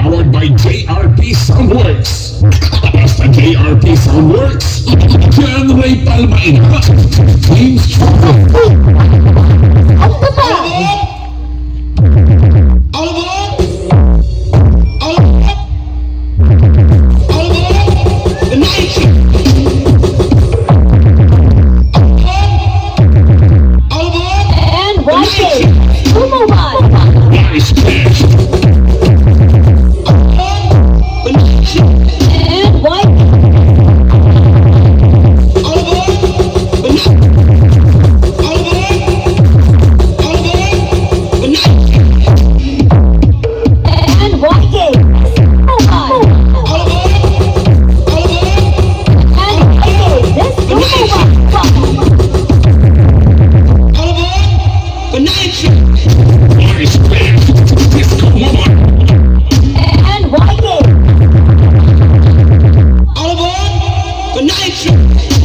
Powered by JRP Soundworks. Basta JRP Soundworks. Diyan may palmain ha. Team Strong. Nice catch. Nice catch. Disco woman. And White. All aboard the night shift.